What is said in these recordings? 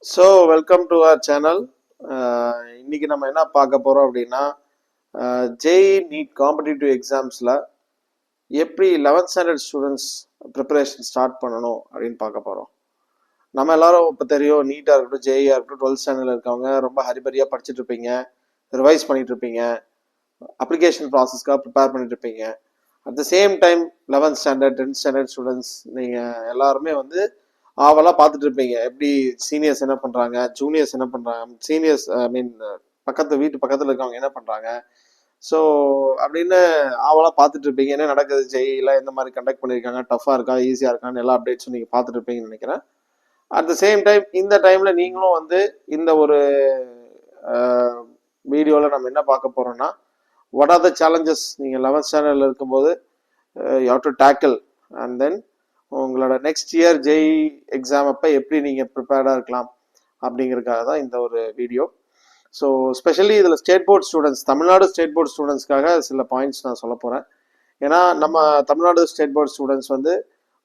So welcome to our channel. இன்னைக்கு நம்ம என்ன பார்க்க போகிறோம் அப்படின்னா ஜேஇ நீட் காம்படிட்டிவ் எக்ஸாம்ஸில் எப்படி 11th standard students preparation start பண்ணணும் அப்படின்னு பார்க்க போகிறோம். நம்ம எல்லாரும் இப்போ தெரியும், நீட்டாக இருக்கட்டும், ஜேஇஆ இருக்கட்டும், 12th ஸ்டாண்டர்டில் இருக்கவங்க ரொம்ப ஹரிபரியாக படிச்சுட்டு இருப்பீங்க, ரிவைஸ் பண்ணிட்டு இருப்பீங்க, அப்ளிகேஷன் ப்ராசஸ்க்காக ப்ரிப்பேர் பண்ணிட்டு இருப்பீங்க. At the same time 11th standard 10th standard students நீங்கள் எல்லாருமே வந்து ஆவெல்லாம் பார்த்துட்டு இருப்பீங்க, எப்படி சீனியர்ஸ் என்ன பண்ணுறாங்க, ஜூனியர்ஸ் என்ன பண்ணுறாங்க, சீனியர்ஸ் ஐ மீன் வீட்டு பக்கத்தில் இருக்கவங்க என்ன பண்ணுறாங்க. ஸோ அப்படின்னு ஆவெல்லாம் பார்த்துட்டு இருப்பீங்க, என்ன நடக்குது, ஜெயில எந்த மாதிரி கண்டக்ட் பண்ணியிருக்காங்க, டஃப்பாக இருக்கா ஈஸியாக இருக்கான்னு எல்லா அப்டேட்ஸும் நீங்கள் பார்த்துட்டு இருப்பீங்கன்னு நினைக்கிறேன். அட் த சேம் டைம் இந்த டைமில் நீங்களும் வந்து இந்த ஒரு வீடியோவில் நம்ம என்ன பார்க்க போகிறோம்னா, வாட் ஆர் த சேலஞ்சஸ் நீங்கள் 11th ஸ்டாண்டர்டில் இருக்கும்போது you have to tackle, and then உங்களோட நெக்ஸ்ட் இயர் ஜேஇ எக்ஸாம் அப்போ எப்படி நீங்கள் ப்ரிப்பேர்டாக இருக்கலாம் அப்படிங்கிறதுக்காக தான் இந்த ஒரு வீடியோ. ஸோ ஸ்பெஷலி இதில் state board students, Tamil Nadu state board ஸ்டூடெண்ட்ஸ்க்காக சில பாயிண்ட்ஸ் நான் சொல்ல போகிறேன். ஏன்னா நம்ம தமிழ்நாடு ஸ்டேட் போர்ட் ஸ்டூடெண்ட்ஸ் வந்து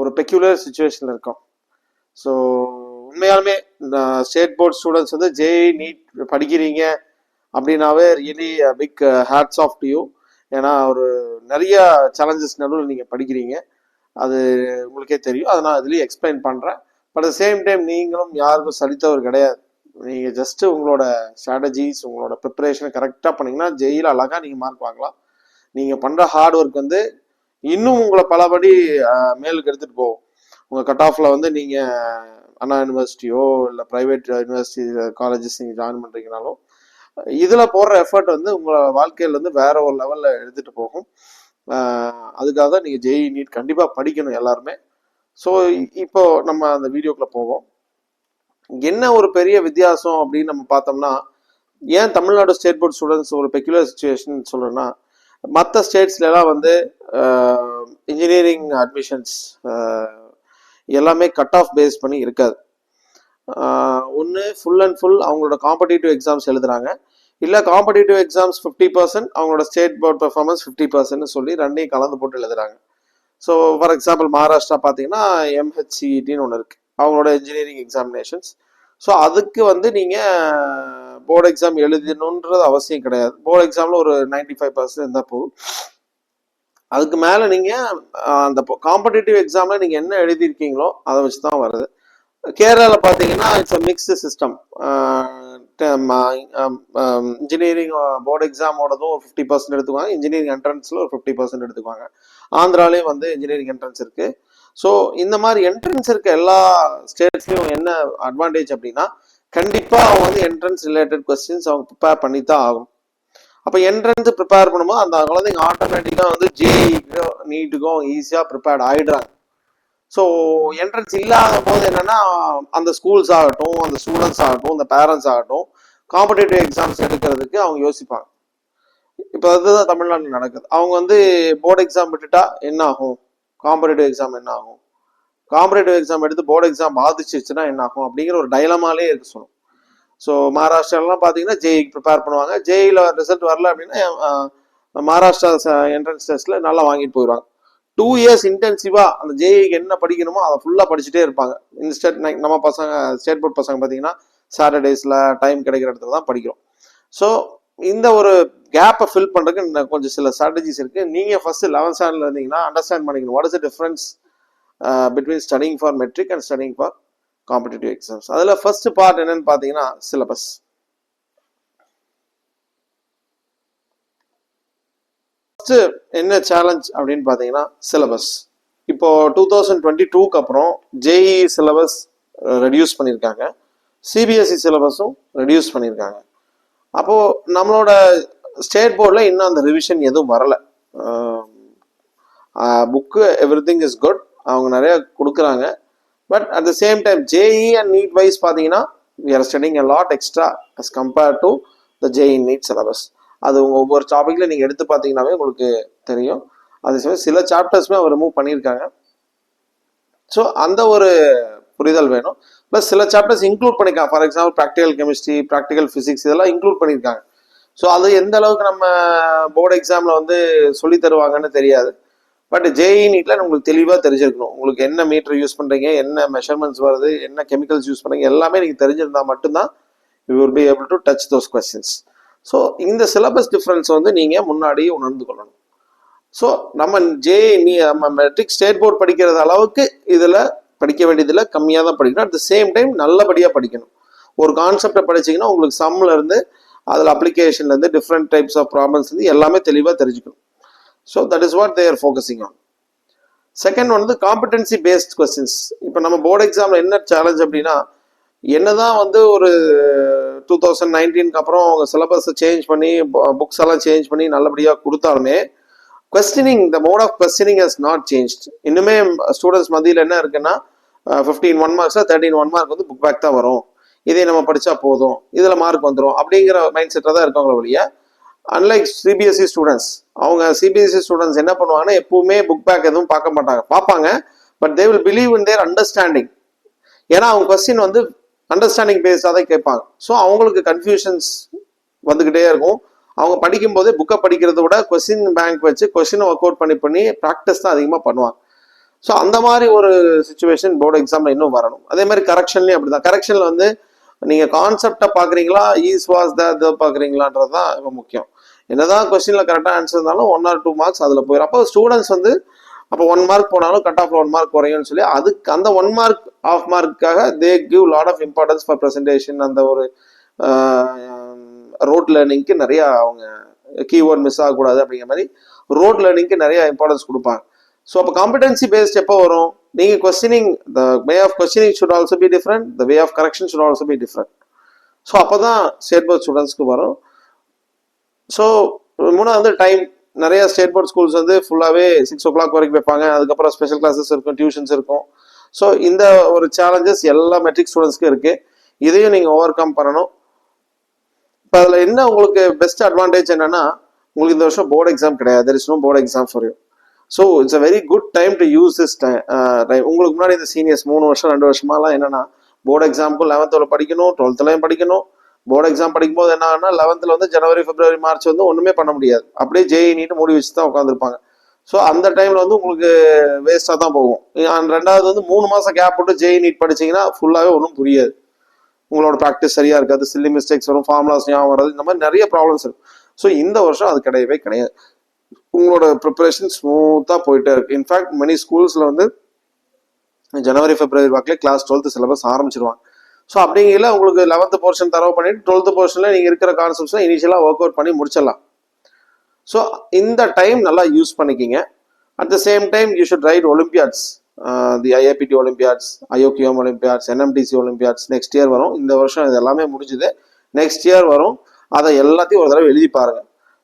ஒரு பெக்யூலர் சுச்சுவேஷனில் இருக்கோம். ஸோ உண்மையாலுமே ஸ்டேட் போர்ட் ஸ்டூடெண்ட்ஸ் வந்து ஜேஇ நீட் படிக்கிறீங்க அப்படின்னாவே really big hats off to you. ஏன்னா ஒரு நிறைய சேலஞ்சஸ் நடுவில் நீங்கள் படிக்கிறீங்க, அது உங்களுக்கே தெரியும். அதை நான் இதுலேயும் எக்ஸ்பிளைன் பண்ணுறேன். பட் அட் சேம் டைம் நீங்களும் யாருக்கும் சலித்தவர் கிடையாது. நீங்கள் ஜஸ்ட்டு உங்களோட ஸ்ட்ராட்டஜிஸ், உங்களோட ப்ரிப்பரேஷனை கரெக்டாக பண்ணிங்கன்னா ஜெயில அழகாக நீங்கள் மார்க் வாங்கலாம். நீங்கள் பண்ணுற ஹார்ட் ஒர்க் வந்து இன்னும் உங்களை பலபடி மேலுக்கு எடுத்துகிட்டு போகும். உங்கள் கட் ஆஃபில் வந்து நீங்கள் அண்ணா யூனிவர்சிட்டியோ இல்லை ப்ரைவேட் யூனிவர்சிட்டி காலேஜஸ் நீங்கள் ஜாயின் பண்ணுறீங்கனாலும் இதில் போடுற எஃபர்ட் வந்து உங்களை வாழ்க்கையில் வந்து வேற ஒரு லெவலில் எடுத்துகிட்டு போகும். அதுக்காக தான் நீங்கள் ஜேஇ நீட் கண்டிப்பாக படிக்கணும் எல்லாருமே. ஸோ இப்போ நம்ம அந்த வீடியோக்குள்ளே போவோம். என்ன ஒரு பெரிய வித்தியாசம் அப்படின்னு நம்ம பார்த்தோம்னா, ஏன் தமிழ்நாடு ஸ்டேட் போர்ட் ஸ்டூடெண்ட்ஸ் ஒரு பெக்யூலர் சுச்சுவேஷன் சொல்கிறேன்னா, மற்ற ஸ்டேட்ஸ்லாம் வந்து இன்ஜினியரிங் அட்மிஷன்ஸ் எல்லாமே கட் ஆஃப் பேஸ் பண்ணி இருக்காது. ஒன்று ஃபுல் அண்ட் ஃபுல் அவங்களோட காம்படிட்டிவ் எக்ஸாம்ஸ் எழுதுறாங்க, இல்லை காம்படிட்டிவ் எக்ஸாம்ஸ் 50%, அவங்களோட ஸ்டேட் போர்ட் பெர்ஃபார்மன்ஸ் 50% சொல்லி ரெண்டையும் கலந்து போட்டு எழுதுறாங்க. ஸோ ஃபார் எக்ஸாம்பிள் மகாராஷ்டிரா பார்த்தீங்கன்னா எம்ஹெச்சிஇடின்னு ஒன்று இருக்குது, அவங்களோட இன்ஜினியரிங் எக்ஸாமினேஷன்ஸ். ஸோ அதுக்கு வந்து நீங்கள் போர்டு எக்ஸாம் எழுதணுன்றது அவசியம் கிடையாது. போர்டு எக்ஸாமில் ஒரு 95% இருந்தால் போதும். அதுக்கு மேலே நீங்கள் அந்த காம்படிட்டிவ் எக்ஸாமில் நீங்கள் என்ன எழுதியிருக்கீங்களோ அதை வச்சு தான் வருது. கேரளாவில் பார்த்தீங்கன்னா it's a mixed system. Engineering board எக்ஸாமோடதும் ஒரு 50% எடுத்துக்குவாங்க, இன்ஜினியரிங் என்ட்ரன்ஸில் ஒரு 50% எடுத்துக்குவாங்க. ஆந்திராலையும் வந்து இன்ஜினியரிங் என்ட்ரன்ஸ் இருக்குது. ஸோ இந்த மாதிரி என்ட்ரன்ஸ் இருக்க எல்லா ஸ்டேட்ஸ்லையும் என்ன அட்வான்டேஜ் அப்படின்னா, கண்டிப்பாக அவங்க வந்து என்ட்ரன்ஸ் ரிலேட்டட் கொஸ்டின்ஸ் அவங்க ப்ரிப்பேர் பண்ணி தான் ஆகும். அப்போ என்ட்ரன்ஸ் ப்ரிப்பேர் பண்ணும்போது அந்த குழந்தைங்க ஆட்டோமேட்டிக்காக வந்து ஜேஇக்கும் நீட்டுக்கும் ஈஸியாக ப்ரிப்பேர்ட் ஆகிடுறாங்க. ஸோ என்ட்ரன்ஸ் இல்லாத போது என்னன்னா, அந்த ஸ்கூல்ஸ் ஆகட்டும், அந்த ஸ்டூடெண்ட்ஸ் ஆகட்டும், அந்த பேரண்ட்ஸ் ஆகட்டும், காம்படிட்டிவ் எக்ஸாம்ஸ் எடுக்கிறதுக்கு அவங்க யோசிப்பாங்க. இப்போ அதுதான் தமிழ்நாட்டில் நடக்குது. அவங்க வந்து போர்டு எக்ஸாம் விட்டுட்டா என்ன ஆகும், காம்படிட்டிவ் எக்ஸாம் என்ன ஆகும், காம்படிட்டிவ் எக்ஸாம் எடுத்து போர்டு எக்ஸாம் பாதிச்சிச்சுன்னா என்ன ஆகும் அப்படிங்கிற ஒரு டைலமாலே இருக்கு சொல்லணும். ஸோ மகாராஷ்டிராலாம் பார்த்தீங்கன்னா ஜேஇக்கு ப்ரிப்பேர் பண்ணுவாங்க, ஜேஇல ரிசல்ட் வரல அப்படின்னா மகாராஷ்டிரா என்ட்ரன்ஸ் டெஸ்ட்ல நல்லா வாங்கிட்டு போயிடுவாங்க. 2 years இன்டென்சிவா அந்த ஜேஇக்கு என்ன படிக்கணுமோ அதை ஃபுல்லாக படிச்சுட்டே இருப்பாங்க. இன்ஸ்டன்ட் நம்ம பசங்க ஸ்டேட் போர்ட் பசங்க பார்த்தீங்கன்னா சாட்டர்டேஸில் டைம் கிடைக்கிற இடத்துல தான் படிக்கிறோம். ஸோ இந்த ஒரு கேப்பை ஃபில் பண்ணுறதுக்கு கொஞ்சம் சில ஸ்ட்ராட்டஜிஸ் இருக்குது. நீங்கள் ஃபர்ஸ்ட் 11th ஸ்டாண்டர்ட்ல இருந்தீங்கன்னா அண்டர்ஸ்டாண்ட் பண்ணிக்கணும் what is the difference between studying for matric and studying for competitive exams. அதில் ஃபர்ஸ்ட் பார்ட் என்னன்னு பார்த்தீங்கன்னா சிலபஸ். என்ன சேலஞ்ச் அப்படின்னு பார்த்தீங்கன்னா சிலபஸ். இப்போ 2022க்கு அப்புறம் ஜேஇ சிலபஸ் ரெடியூஸ் பண்ணியிருக்காங்க, சிபிஎஸ்இ சிலபஸும் ரெடியூஸ் பண்ணியிருக்காங்க. அப்போது நம்மளோட ஸ்டேட் போர்டில் இன்னும் அந்த ரிவிஷன் எதுவும் வரலை. Book everything is good, அவங்க நிறைய கொடுக்குறாங்க. But at the same time JEE and NEET wise பார்த்தீங்கன்னா we are studying a lot extra as compared to the JEE NEET syllabus. அது உங்கள் ஒவ்வொரு டாபிக்ல நீங்கள் எடுத்து பார்த்தீங்கன்னாவே உங்களுக்கு தெரியும். அது சில சாப்டர்ஸ்மே அவர் ரிமூவ் பண்ணியிருக்காங்க. ஸோ அந்த ஒரு புரிதல் வேணும். ப்ளஸ் சில சாப்டர்ஸ் இன்க்ளூட் பண்ணியிருக்காங்க. For example practical chemistry, practical physics இதெல்லாம் இன்க்ளூட் பண்ணியிருக்காங்க. ஸோ அது எந்த அளவுக்கு நம்ம போர்டு எக்ஸாமில் வந்து சொல்லி தருவாங்கன்னு தெரியாது. பட் ஜேஇ நீட்ல உங்களுக்கு தெளிவாக தெரிஞ்சிருக்கணும். உங்களுக்கு என்ன மீட்டர் யூஸ் பண்ணுறீங்க, என்ன மெஷர்மெண்ட்ஸ் வருது, என்ன கெமிக்கல்ஸ் யூஸ் பண்ணுறீங்க, எல்லாமே நீங்கள் தெரிஞ்சிருந்தா மட்டும்தான் you will be able to touch those questions. So இந்த சிலபஸ் டிஃப்ரென்ஸ் வந்து நீங்கள் முன்னாடியே உணர்ந்து கொள்ளணும். ஸோ நம்ம நம்ம மெட்ரிக் ஸ்டேட் போர்ட் படிக்கிறது அளவுக்கு இதில் படிக்க வேண்டியதில் கம்மியாக தான் படிக்கணும். அட் த சேம் டைம் நல்லபடியாக படிக்கணும். ஒரு கான்செப்டை படிச்சிங்கன்னா உங்களுக்கு சம்மில் இருந்து அதில் அப்ளிகேஷன்லேருந்து டிஃப்ரெண்ட் டைப்ஸ் ஆஃப் ப்ராப்ளம்ஸ் வந்து எல்லாமே தெளிவாக தெரிஞ்சுக்கணும். So that is what they are focusing on. Second வந்து காம்படென்சி பேஸ்ட் கொஸ்டின்ஸ். இப்போ நம்ம போர்டு எக்ஸாமில் என்ன சேலஞ்ச் அப்படின்னா, என்னதான் வந்து ஒரு 2019 அப்புறம் அவங்க சிலபஸை சேஞ்ச் பண்ணி புக்ஸ் எல்லாம் சேஞ்ச் பண்ணி நல்லபடியாக கொடுத்தாலுமே questioning, the mode of questioning has not change. இன்னுமே ஸ்டூடெண்ட்ஸ் மத்தியில் என்ன இருக்குன்னா 15 1 மார்க்ஸில் 13 1 மார்க் வந்து புக் பேக் தான் வரும், இதே நம்ம படித்தா போதும், இதில் மார்க் வந்துடும் அப்படிங்கிற மைண்ட் செட்டில் தான் இருக்காங்களோ வழியா. அன்லைக் சிபிஎஸ்சி ஸ்டூடெண்ட்ஸ், அவங்க சிபிஎஸ்சி ஸ்டூடெண்ட்ஸ் என்ன பண்ணுவாங்கன்னா எப்பவுமே புக் பேக் எதுவும் பார்க்க மாட்டாங்க, பார்ப்பாங்க, but they will believe in their understanding. ஏன்னா அவங்க கொஸ்டின் வந்து அண்டர்ஸ்டாண்டிங் பேஸ்டாக தான் கேட்பாங்க. ஸோ அவங்களுக்கு கன்ஃபியூஷன்ஸ் வந்துக்கிட்டே இருக்கும். அவங்க படிக்கும் போதே புக்கை படிக்கிறத விட கொஸ்டின் பேங்க் வச்சு கொஸ்டினை ஒர்க் அவுட் பண்ணி ப்ராக்டிஸ் தான் அதிகமாக பண்ணுவாங்க. ஸோ அந்த மாதிரி ஒரு சுச்சுவேஷன் போர்டு எக்ஸாமில் இன்னும் வரணும். அதே மாதிரி கரெக்ஷன்லேயும் அப்படி தான். கரெக்ஷனில் வந்து நீங்கள் கான்செப்டை பார்க்குறீங்களா, ஈஸ் வாஸ் த பார்க்குறீங்களான்றது தான் ரொம்ப முக்கியம். என்னதான் கொஸ்டினில் கரெக்டாக ஆன்சர் இருந்தாலும் 1 or 2 மார்க்ஸ் அதில் போயிடும். அப்போ ஸ்டூடெண்ட்ஸ் வந்து அப்போ 1 மார்க் போனாலும் கட் ஆஃப்ல 1 மார்க் குறையும்னு சொல்லி அதுக்கு அந்த 1 மார்க் ஆஃப் மார்க்குக்காக they give lot of importance for presentation. அந்த ஒரு ரோட் லேர்னிங்க்கு நிறையா அவங்க கீவேர்ட் மிஸ் ஆகக்கூடாது அப்படிங்கிற மாதிரி ரோட் லேர்னிங்க்கு நிறைய இம்பார்ட்டன்ஸ் கொடுப்பாங்க. ஸோ அப்போ காம்படென்சி பேஸ்ட் எப்போ வரும்? நீங்கள் questioning, the way of questioning should also be different, the way of correction should also be different. So அப்போ தான் ஸ்டேட் போர்ட் ஸ்டூடெண்ட்ஸ்க்கு வரும். ஸோ மூணாவது வந்து டைம். நிறைய ஸ்டேட் போர்ட் ஸ்கூல்ஸ் வந்து ஃபுல்லாகவே 6 o'clock வரைக்கும் வைப்பாங்க. அதுக்கப்புறம் ஸ்பெஷல் கிளாஸஸ் இருக்கும், டியூஷன்ஸ் இருக்கும். ஸோ இந்த ஒரு சேலஞ்சஸ் எல்லா மெட்ரிக் ஸ்டூடெண்ட்ஸ்க்கும் இருக்குது. இதையும் நீங்கள் ஓவர் கம் பண்ணணும். இப்போ அதில் என்ன உங்களுக்கு பெஸ்ட் அட்வான்டேஜ் என்னன்னா, உங்களுக்கு இந்த வருஷம் போர்டு எக்ஸாம் கிடையாது. There is no board exam for you. So it's a very good time to use this time. உங்களுக்கு முன்னாடி இந்த சீனியர்ஸ் 3 வருஷம் 2 வருஷமாலாம் என்னன்னா போர்டு எக்ஸாமுக்கும் 11th படிக்கணும், 12th படிக்கணும். போர்டு எக்ஸாம் படிக்கும்போது என்ன ஆகுனா 11th வந்து ஜனவரி பிப்ரவரி மார்ச் வந்து ஒன்றுமே பண்ண முடியாது, அப்படியே ஜேஇ நீட்டு மூடி வச்சு தான் உட்காந்துருப்பாங்க. ஸோ அந்த டைமில் வந்து உங்களுக்கு வேஸ்ட்டாக தான் போகும். ரெண்டாவது வந்து 3 மாதம் கேப் போட்டு ஜேஇ நீட் படிச்சிங்கன்னா ஃபுல்லாகவே ஒன்றும் புரியாது. உங்களோட ப்ராக்டிஸ் சரியாக இருக்காது, சில்லி மிஸ்டேக்ஸ் வரும், ஃபார்முலாஸ் ஞாபகம் வராது, இந்த மாதிரி நிறைய ப்ராப்ளம்ஸ் இருக்கும். ஸோ இந்த வருஷம் அது கிடையவே கிடையாது. உங்களோட ப்ரிப்பரேஷன் ஸ்மூத்தாக போயிட்டே இருக்கு. இன்ஃபேக்ட் மெனி ஸ்கூல்ஸில் வந்து ஜனவரி பிப்ரவரி வாக்கில் கிளாஸ் 12th சிலபஸ் ஆரம்பிச்சிருவாங்க. ஸோ அப்படிங்கிற உங்களுக்கு 11th போர்ஷன் தரவு பண்ணிட்டு 12th போர்ஷனில் நீங்கள் இருக்கிற கான்செப்ட்ஸ்லாம் இனிஷியலாக ஒர்க் அவுட் பண்ணி முடிச்சிடலாம். ஸோ இந்த டைம் நல்லா யூஸ் பண்ணிக்கிங்க. At the same time you should write olympiads, the IAPT olympiads, IOQM olympiads, NMTC olympiads next year வரும். இந்த வருஷம் இது எல்லாமே முடிஞ்சுது, நெக்ஸ்ட் இயர் வரும். அதை எல்லாத்தையும் ஒரு தடவை எழுதி பாருங்க.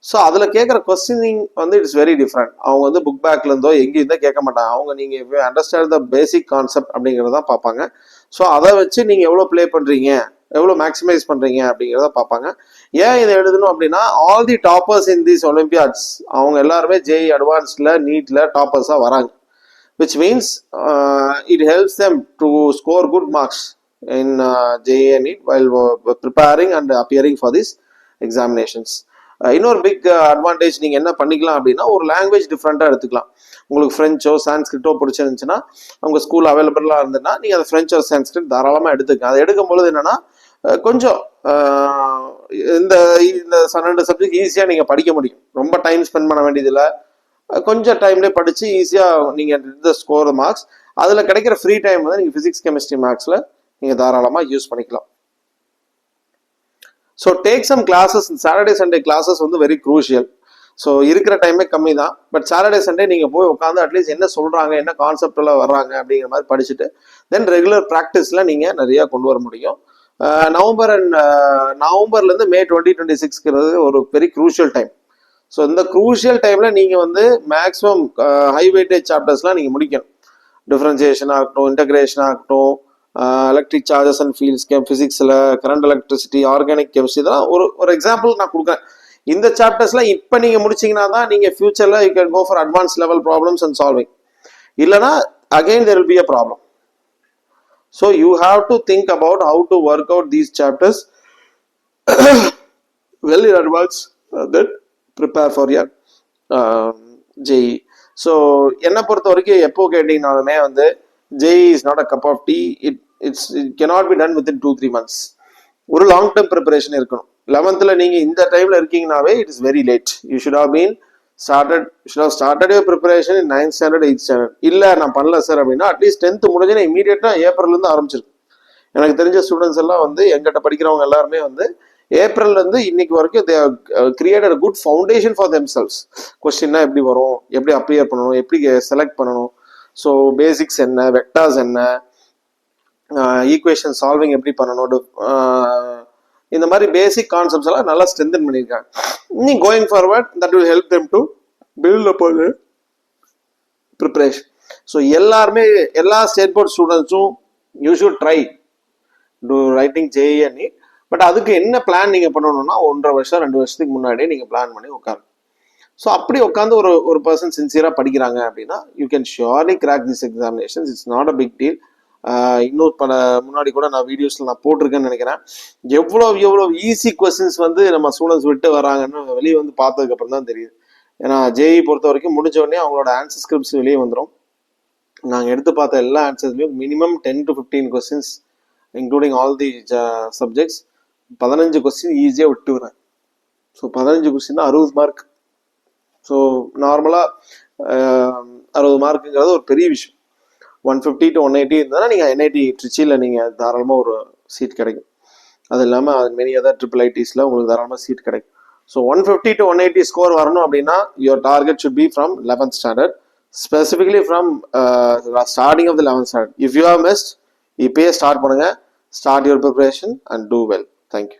ஸோ அதில் கேட்குற கொஸ்டினிங் வந்து இட்ஸ் வெரி டிஃப்ரெண்ட். அவங்க வந்து புக் பேக்ல இருந்தோ எங்கேயிருந்தோ கேட்க மாட்டாங்க. அவங்க நீங்கள் அண்டர்ஸ்டாண்ட் த பேசிக் கான்செப்ட் அப்படிங்கிறத பார்ப்பாங்க. ஸோ அதை வச்சு நீங்கள் எவ்வளோ ப்ளே பண்ணுறீங்க, எவ்வளோ மேக்ஸிமைஸ் பண்ணுறீங்க அப்படிங்கிறத பார்ப்பாங்க. ஏன் இதை எழுதணும் அப்படின்னா, all the toppers in these olympiads அவங்க எல்லாருமே ஜேஇ அட்வான்ஸ்டில் நீட்டில் டாப்பர்ஸாக வராங்க. Which means it helps them to score good marks in JEE and NEET while preparing and appearing for these examinations. இன்னொரு பிக் அட்வான்டேஜ் நீங்கள் என்ன பண்ணிக்கலாம் அப்படின்னா, ஒரு லாங்குவேஜ் டிஃப்ரெண்ட்டாக எடுத்துக்கலாம். உங்களுக்கு ஃப்ரெஞ்சோ சான்ஸ்கிரிட்டோ பிடிச்சிருந்துச்சுன்னா, அவங்க ஸ்கூல் அவைலபிளாக இருந்ததுன்னா நீங்கள் அதை ஃப்ரெஞ்ச் ஒரு சான்ஸ்கிரிட் தாராளமாக எடுத்துக்கலாம். அதை எடுக்கும்பொழுது என்னென்னா கொஞ்சம் இந்த 2 சப்ஜெக்ட் ஈஸியாக நீங்கள் படிக்க முடியும். ரொம்ப டைம் ஸ்பெண்ட் பண்ண வேண்டியதில்லை, கொஞ்சம் டைம்லேயே படித்து ஈஸியாக நீங்கள் இந்த ஸ்கோர் மார்க்ஸ். அதில் கிடைக்கிற ஃப்ரீ டைம் வந்து நீங்கள் ஃபிசிக்ஸ் கெமிஸ்ட்ரி மேக்ஸில் நீங்கள் தாராளமாக யூஸ் பண்ணிக்கலாம். So take some classes. Saturday Sunday classes வந்து வெரி க்ரூஷியல். ஸோ இருக்கிற டைமே கம்மி தான், பட் சாட்டர்டே சண்டே நீங்கள் போய் உட்காந்து அட்லீஸ்ட் என்ன சொல்கிறாங்க, என்ன கான்செப்டில் வர்றாங்க அப்படிங்கிற மாதிரி படிச்சுட்டு தென் ரெகுலர் ப்ராக்டிஸில் நீங்கள் நிறையா கொண்டு வர முடியும். நவம்பர்லேருந்து மே 2026ங்கிறது ஒரு வெரி க்ரூஷியல் டைம். ஸோ இந்த க்ரூஷியல் டைமில் நீங்கள் வந்து மேக்ஸிமம் ஹை வெயிட்டேஜ் சாப்டர்ஸ்லாம் நீங்கள் முடிக்கணும். டிஃப்ரென்சியேஷன் ஆகட்டும், இன்டகிரேஷன் ஆகட்டும், எலக்ட்ரிக் சார்ஜஸ் அண்ட் ஃபீல்ட்ஸ், ஃபிசிக்ஸில் கரண்ட் எலக்ட்ரிசிட்டி, ஆர்கானிக் கெமிஸ்ட்ரி, இதெல்லாம் ஒரு எக்ஸாம்பிள் நான் கொடுக்குறேன். இந்த சாப்டர்ஸ்லாம் இப்போ நீங்கள் முடிச்சிங்கன்னா தான் நீங்கள் ஃபியூச்சரில் you can go for advance level problems and solving. இல்லைனா again there will be a problem. So you have to think about how to work out these chapters well in advance, then prepare for your JEE. So என்னை பொறுத்த வரைக்கும் எப்போ கேட்டிங்கனாலுமே வந்து JEE is not a cup of tea. It cannot be done within 2-3 months. ஒரு long term preparation இருக்கணும். 11th நீங்க இந்த டைம்ல இருக்கீங்கனாவே it is very late. You should have been started your preparation in 9th standard 8th standard. இல்லை நான் பண்ணல sir அப்படின்னா at least 10th முடிஞ்சுன்னா இமீடியட்டா ஏப்ரல்லேருந்து ஆரம்பிச்சிருக்கு. எனக்கு தெரிஞ்ச ஸ்டூடெண்ட்ஸ் எல்லாம் வந்து எங்கிட்ட படிக்கிறவங்க எல்லாருமே வந்து ஏப்ரல்ல இருந்து இன்னைக்கு வரைக்கும் they created good foundation for themselves. கொஸ்டின்னா எப்படி வரும், எப்படி அப்பியர் பண்ணணும், எப்படி செலக்ட் பண்ணணும், ஸோ பேசிக்ஸ் என்ன, வெக்டார்ஸ் என்ன, ஈக்குவேஷன் சால்விங் எப்படி பண்ணணும், இந்த மாதிரி பேசிக் கான்செப்ட்ஸ் எல்லாம் நல்லா ஸ்ட்ரென்தன் பண்ணியிருக்காங்க. இனி going forward that will help them to build up preparation. So எல்லாருமே எல்லா ஸ்டேட் போர்ட் ஸ்டூடெண்ட்ஸும் you should try to writing JEE and but அதுக்கு என்ன பிளான் நீங்கள் பண்ணணும்னா 1.5 வருஷம் 2 வருஷத்துக்கு முன்னாடியே நீங்கள் பிளான் பண்ணி உட்காருங்க. ஸோ அப்படி உட்காந்து ஒரு பர்சன் சின்சியராக படிக்கிறாங்க அப்படின்னா you can surely crack this examinations. It's not a big deal. இன்னும் பல முன்னாடி கூட நான் வீடியோஸில் நான் போட்டிருக்கேன்னு நினைக்கிறேன். எவ்வளோ ஈஸி கொஸ்டின்ஸ் வந்து நம்ம ஸ்டூடெண்ட்ஸ் விட்டு வராங்கன்னு வெளியே வந்து பார்த்ததுக்கப்புறம் தான் தெரியுது. ஏன்னா ஜேஇ பொறுத்த வரைக்கும் முடிஞ்ச உடனே அவங்களோட ஆன்சர் ஸ்கிரிப்ட்ஸ் வெளியே வந்துடும். நாங்கள் எடுத்து பார்த்த எல்லா ஆன்சர்ஸ்லையும் minimum 10 to 15 questions including all the subjects 15 question ஈஸியாக விட்டு வரேன். ஸோ 15 கொஸ்டின் தான் 60 மார்க். ஸோ நார்மலாக 60 மார்க்குங்கிறது ஒரு பெரிய விஷயம். 150 to 180 இருந்தால் நீங்கள் NIT ட்ரிச்சியில் நீங்கள் தாராளமாக ஒரு சீட் கிடைக்கும். அது இல்லாமல் மெனி அதர் IIITஸில் உங்களுக்கு தாராளமாக சீட் கிடைக்கும். ஸோ 150 to 180 ஸ்கோர் வரணும் அப்படின்னா your target should be from 11th standard, specifically from starting of the 11th standard. If you have missed இப்பயே ஸ்டார்ட் பண்ணுங்க. Start your preparation and do well. Thank you.